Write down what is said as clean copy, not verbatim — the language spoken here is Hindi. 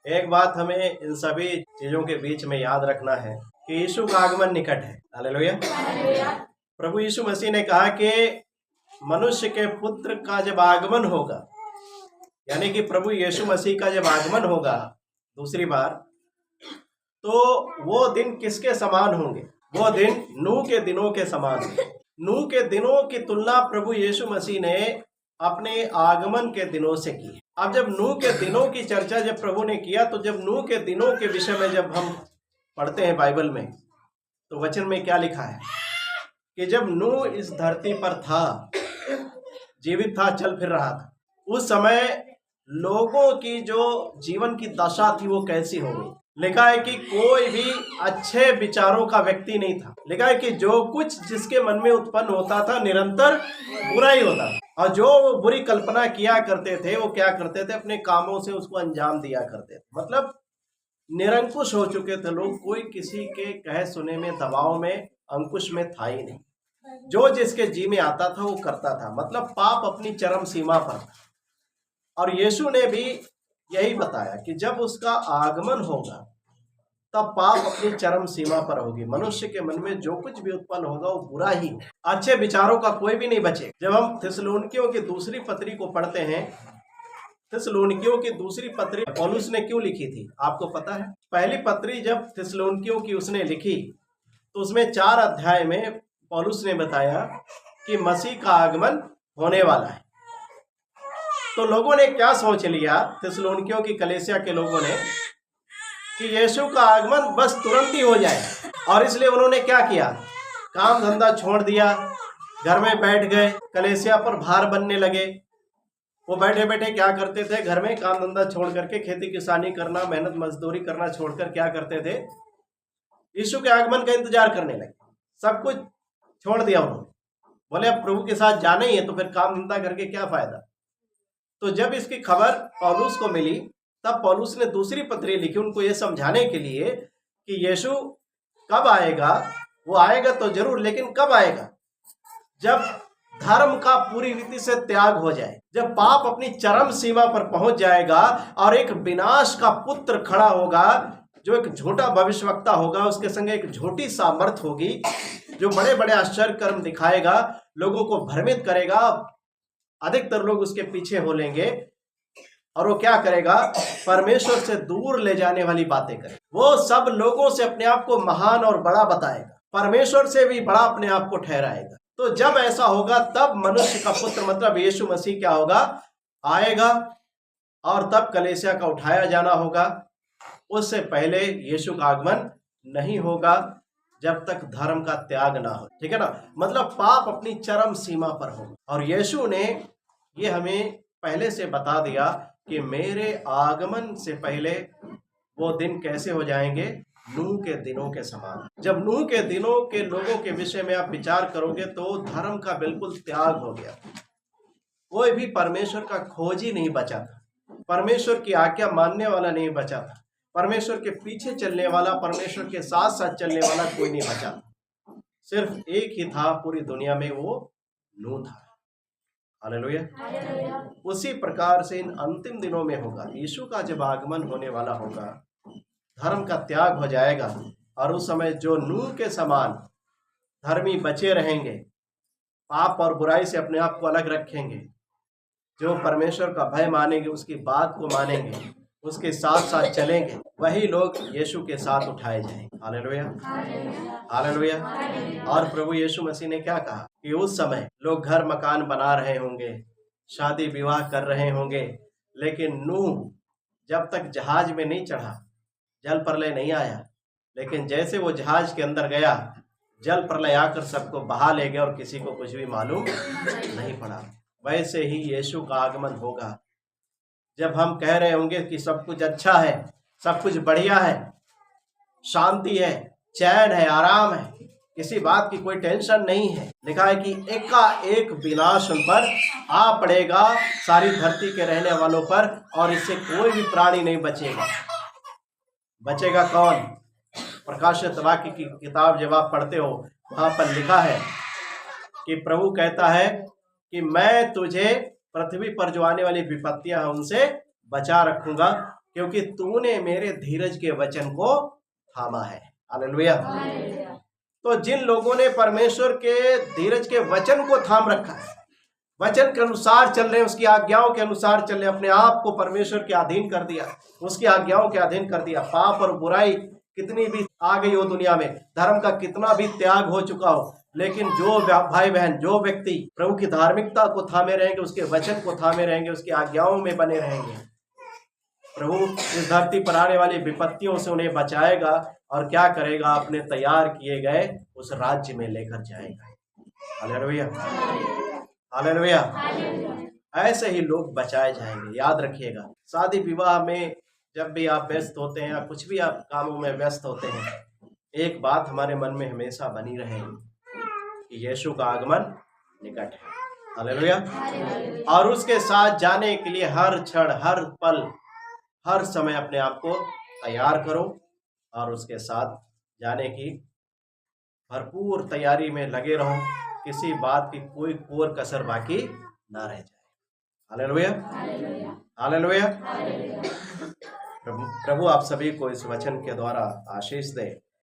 एक बात हमें इन सभी चीजों के बीच में याद रखना है कि यीशु का आगमन निकट है। हालेलुया। प्रभु यीशु मसीह ने कहा कि मनुष्य के पुत्र का जब आगमन होगा, यानी कि प्रभु यीशु मसीह का जब आगमन होगा दूसरी बार, तो वो दिन किसके समान होंगे? वो दिन नूह के दिनों के समान होंगे। नूह के दिनों की तुलना प्रभु यीशु मसीह ने अपने आगमन के दिनों से की। अब जब नूह के दिनों की चर्चा जब प्रभु ने किया, तो जब नूह के दिनों के विषय में जब हम पढ़ते हैं बाइबल में, तो वचन में क्या लिखा है कि जब नूह इस धरती पर था, जीवित था, चल फिर रहा था, उस समय लोगों की जो जीवन की दशा थी वो कैसी हो गई। लिखा है कि कोई भी अच्छे विचारों का व्यक्ति नहीं था। लिखा है कि जो कुछ जिसके मन में उत्पन्न होता था निरंतर बुरा ही होता था, और जो बुरी कल्पना किया करते थे वो क्या करते थे, अपने कामों से उसको अंजाम दिया करते थे। मतलब निरंकुश हो चुके थे लोग, कोई किसी के कहे सुने में, दबाव में, अंकुश में था ही नहीं। जो जिसके जी में आता था वो करता था। मतलब पाप अपनी चरम सीमा पर था। और यीशु ने भी यही बताया कि जब उसका आगमन होगा तब पाप अपनी चरम सीमा पर होगी। मनुष्य के मन में जो कुछ भी उत्पन्न होगा वो बुरा ही हो, अच्छे विचारों का कोई भी नहीं बचे। जब हम थिस्सलुनीकियों की दूसरी पत्री को पढ़ते हैं, थिस्सलुनीकियों की दूसरी पत्री पौलुस ने क्यों लिखी थी आपको पता है? पहली पत्री जब थिस्सलुनीकियों की उसने लिखी तो उसमें 4 अध्याय में पौलुस ने बताया कि मसीह का आगमन होने वाला है। तो लोगों ने क्या सोच लिया, थिस्सलुनीकियों की कलीसिया के लोगों ने, कि यीशु का आगमन बस तुरंत ही हो जाए, और इसलिए उन्होंने क्या किया, काम धंधा छोड़ दिया, घर में बैठ गए, कलीसिया पर भार बनने लगे। वो बैठे बैठे क्या करते थे, घर में काम धंधा छोड़ करके खेती किसानी करना, मेहनत मजदूरी करना छोड़कर क्या करते थे, यीशु के आगमन का इंतजार करने लगे। सब कुछ छोड़ दिया उन्होंने। बोले अब प्रभु के साथ जाना ही है तो फिर काम धंधा करके क्या फायदा। तो जब इसकी खबर पौलुस को मिली तब पौलुस ने दूसरी पत्री लिखी उनको ये समझाने के लिए कि यीशु कब आएगा। वो आएगा तो जरूर, लेकिन कब आएगा? जब धर्म का पूरी रीति से त्याग हो जाए, जब पाप अपनी चरम सीमा पर पहुंच जाएगा और एक विनाश का पुत्र खड़ा होगा, जो एक झूठा भविष्यवक्ता होगा, उसके संग एक झूठी सामर्थ होगी, जो बड़े बड़े आश्चर्य कर्म दिखाएगा, लोगों को भ्रमित करेगा, अधिकतर लोग उसके पीछे हो लेंगे, और वो क्या करेगा, परमेश्वर से दूर ले जाने वाली बातें करेगा। वो सब लोगों से अपने आप को महान और बड़ा बताएगा, परमेश्वर से भी बड़ा अपने आप को ठहराएगा। तो जब ऐसा होगा तब मनुष्य का पुत्र मतलब यीशु मसीह क्या होगा, आएगा, और तब कलीसिया का उठाया जाना होगा। उससे पहले यीशु का आगमन नहीं होगा जब तक धर्म का त्याग ना हो। ठीक है ना? मतलब पाप अपनी चरम सीमा पर होगा। और यीशु ने ये हमें पहले से बता दिया कि मेरे आगमन से पहले वो दिन कैसे हो जाएंगे, नूह के दिनों के समान। जब नूह के दिनों के लोगों के विषय में आप विचार करोगे तो धर्म का बिल्कुल त्याग हो गया। कोई भी परमेश्वर का खोज ही नहीं बचा था, परमेश्वर की आज्ञा मानने वाला नहीं बचा था, परमेश्वर के पीछे चलने वाला, परमेश्वर के साथ साथ चलने वाला कोई नहीं बचा था। सिर्फ एक ही था पूरी दुनिया में, वो नूह था। हालेलुया। उसी प्रकार से इन अंतिम दिनों में होगा, यीशु का जब आगमन होने वाला होगा, धर्म का त्याग हो जाएगा, और उस समय जो नूह के समान धर्मी बचे रहेंगे, पाप और बुराई से अपने आप को अलग रखेंगे, जो परमेश्वर का भय मानेंगे, उसकी बात को मानेंगे, उसके साथ साथ चलेंगे, वही लोग यीशु के साथ उठाए जाएंगे। Hallelujah, hallelujah. और प्रभु यीशु मसीह ने क्या कहा कि उस समय लोग घर मकान बना रहे होंगे, शादी विवाह कर रहे होंगे, लेकिन नूह जब तक जहाज में नहीं चढ़ा, जल प्रलय नहीं आया, लेकिन जैसे वो जहाज के अंदर गया, जल प्रलय आकर सबको बहा ले गया और किसी को कुछ भी मालूम नहीं पड़ा। वैसे ही यीशु का आगमन होगा, जब हम कह रहे होंगे कि सब कुछ अच्छा है, सब कुछ बढ़िया है, शांति है, चैन है, आराम है, किसी बात की कोई टेंशन नहीं है। लिखा है कि एकाएक विनाश उन पर आ पड़ेगा, सारी धरती के रहने वालों पर, और इससे कोई भी प्राणी नहीं बचेगा। बचेगा कौन? प्रकाशित वाक्य की किताब जब आप पढ़ते हो, वहां पर लिखा है कि प्रभु कहता है कि मैं तुझे पृथ्वी पर जो आने वाली विपत्तियां हैं उनसे बचा रखूंगा, क्योंकि तूने मेरे धीरज के वचन को थामा है। हालेलुया। तो जिन लोगों ने परमेश्वर के धीरज के वचन को थाम रखा है, वचन के अनुसार चल रहे हैं, उसकी आज्ञाओं के अनुसार चल रहे, अपने आप को परमेश्वर के अधीन कर दिया, उसकी आज्ञाओं के अधीन कर दिया, पाप और बुराई कितनी भी आ गई हो दुनिया में, धर्म का कितना भी त्याग हो चुका हो, लेकिन जो भाई बहन, जो व्यक्ति प्रभु की धार्मिकता को थामे रहेंगे, उसके वचन को थामे रहेंगे, उसकी आज्ञाओं में बने रहेंगे, प्रभु इस धरती पर आने वाली विपत्तियों से उन्हें बचाएगा और क्या करेगा, अपने तैयार किए गए उस राज्य में लेकर जाएगा। Hallelujah, hallelujah. ऐसे ही लोग बचाए जाएंगे। याद रखिएगा, शादी विवाह में जब भी आप व्यस्त होते हैं या कुछ भी आप कामों में व्यस्त होते हैं, एक बात हमारे मन में हमेशा बनी रहेगी कि यीशु का आगमन निकट है। हालेलुया। और उसके साथ जाने के लिए हर क्षण, हर पल, हर समय अपने आप को तैयार करो और उसके साथ जाने की भरपूर तैयारी में लगे रहो, किसी बात की कोई कोर कसर बाकी ना रह जाए। Hallelujah, hallelujah. प्रभु आप सभी को इस वचन के द्वारा आशीष दे।